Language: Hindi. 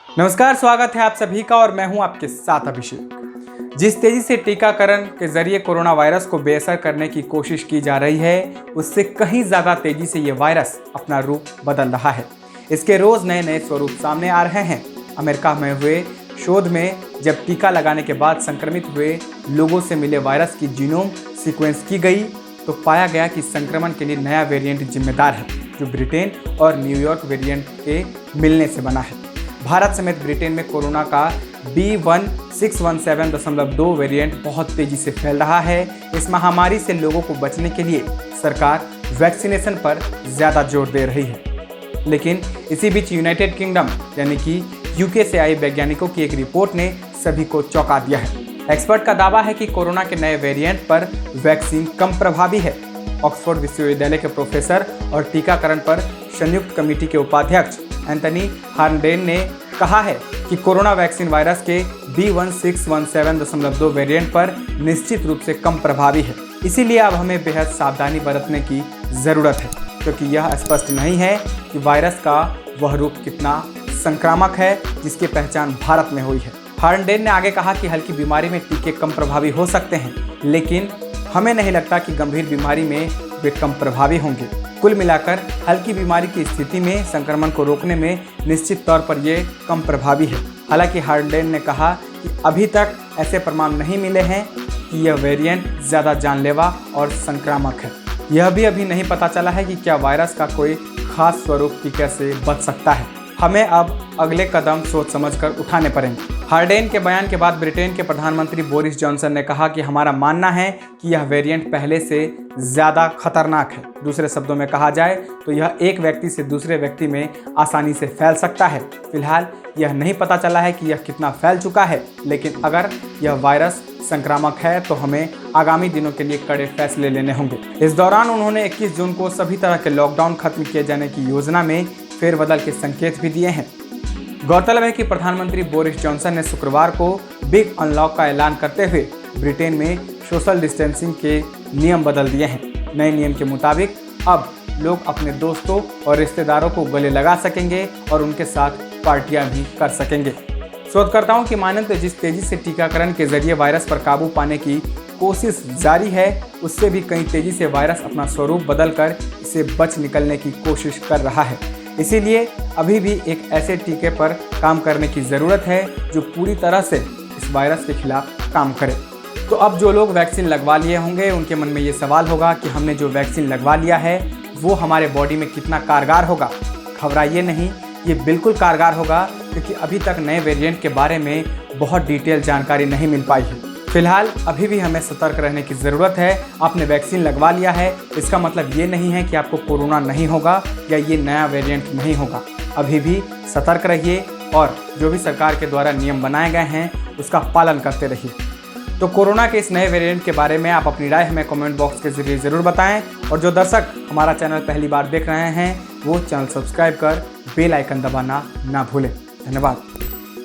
नमस्कार, स्वागत है आप सभी का और मैं हूं आपके साथ अभिषेक। जिस तेजी से टीकाकरण के जरिए कोरोना वायरस को बेअसर करने की कोशिश की जा रही है, उससे कहीं ज़्यादा तेजी से ये वायरस अपना रूप बदल रहा है। इसके रोज़ नए नए स्वरूप सामने आ रहे हैं। अमेरिका में हुए शोध में जब टीका लगाने के बाद संक्रमित हुए लोगों से मिले वायरस की जीनोम सीक्वेंस की गई तो पाया गया कि संक्रमण के लिए नया वेरिएंट जिम्मेदार है, जो ब्रिटेन और न्यूयॉर्क वेरिएंट के मिलने से बना है। भारत समेत ब्रिटेन में कोरोना का B1617.2 वेरिएंट बहुत तेजी से फैल रहा है। इस महामारी से लोगों को बचने के लिए सरकार वैक्सीनेशन पर ज़्यादा जोर दे रही है, लेकिन इसी बीच यूनाइटेड किंगडम यानी कि यूके से आए वैज्ञानिकों की एक रिपोर्ट ने सभी को चौंका दिया है। एक्सपर्ट का दावा है कि कोरोना के नए वेरिएंट पर वैक्सीन कम प्रभावी है। ऑक्सफोर्ड विश्वविद्यालय के प्रोफेसर और टीकाकरण पर संयुक्त कमेटी के उपाध्यक्ष एंथनी हार्नडेन ने कहा है कि कोरोना वैक्सीन वायरस के B1617.2 वेरिएंट पर निश्चित रूप से कम प्रभावी है। इसीलिए अब हमें बेहद सावधानी बरतने की ज़रूरत है, क्योंकि यह स्पष्ट नहीं है कि वायरस का वह रूप कितना संक्रामक है जिसकी पहचान भारत में हुई है। हार्नडेन ने आगे कहा कि हल्की बीमारी में टीके कम प्रभावी हो सकते हैं, लेकिन हमें नहीं लगता कि गंभीर बीमारी में वे कम प्रभावी होंगे। कुल मिलाकर हल्की बीमारी की स्थिति में संक्रमण को रोकने में निश्चित तौर पर ये कम प्रभावी है। हालांकि हार्नडेन ने कहा कि अभी तक ऐसे प्रमाण नहीं मिले हैं कि यह वेरिएंट ज़्यादा जानलेवा और संक्रामक है। यह भी अभी नहीं पता चला है कि क्या वायरस का कोई खास स्वरूप टीके से बच सकता है। हमें अब अगले कदम सोच समझकर उठाने पड़ेंगे। हार्नडेन के बयान के बाद ब्रिटेन के प्रधानमंत्री बोरिस जॉनसन ने कहा कि हमारा मानना है कि यह वेरिएंट पहले से ज़्यादा खतरनाक है। दूसरे शब्दों में कहा जाए तो यह एक व्यक्ति से दूसरे व्यक्ति में आसानी से फैल सकता है। फिलहाल यह नहीं पता चला है कि यह कितना फैल चुका है, लेकिन अगर यह वायरस संक्रामक है तो हमें आगामी दिनों के लिए कड़े फैसले लेने होंगे। इस दौरान उन्होंने 21 जून को सभी तरह के लॉकडाउन खत्म किए जाने की योजना में फेरबदल के संकेत भी दिए हैं। गौरतलब है कि प्रधानमंत्री बोरिस जॉनसन ने शुक्रवार को बिग अनलॉक का ऐलान करते हुए ब्रिटेन में सोशल डिस्टेंसिंग के नियम बदल दिए हैं। नए नियम के मुताबिक अब लोग अपने दोस्तों और रिश्तेदारों को गले लगा सकेंगे और उनके साथ पार्टियां भी कर सकेंगे। शोधकर्ताओं की माने तो जिस तेजी से टीकाकरण के जरिए वायरस पर काबू पाने की कोशिश जारी है, उससे भी कई तेजी से वायरस अपना स्वरूप बदलकर इसे बच निकलने की कोशिश कर रहा है। इसीलिए अभी भी एक ऐसे टीके पर काम करने की ज़रूरत है जो पूरी तरह से इस वायरस के खिलाफ काम करे। तो अब जो लोग वैक्सीन लगवा लिए होंगे, उनके मन में ये सवाल होगा कि हमने जो वैक्सीन लगवा लिया है वो हमारे बॉडी में कितना कारगर होगा। घबराइए नहीं, ये बिल्कुल कारगर होगा, क्योंकि अभी तक नए वेरिएंट के बारे में बहुत डिटेल जानकारी नहीं मिल पाई है। फिलहाल अभी भी हमें सतर्क रहने की ज़रूरत है। आपने वैक्सीन लगवा लिया है, इसका मतलब ये नहीं है कि आपको कोरोना नहीं होगा या ये नया वेरिएंट नहीं होगा। अभी भी सतर्क रहिए और जो भी सरकार के द्वारा नियम बनाए गए हैं उसका पालन करते रहिए। तो कोरोना के इस नए वेरिएंट के बारे में आप अपनी राय हमें कमेंट बॉक्स के जरिए ज़रूर बताएं, और जो दर्शक हमारा चैनल पहली बार देख रहे हैं वो चैनल सब्सक्राइब कर बेल आइकन दबाना ना भूलें। धन्यवाद।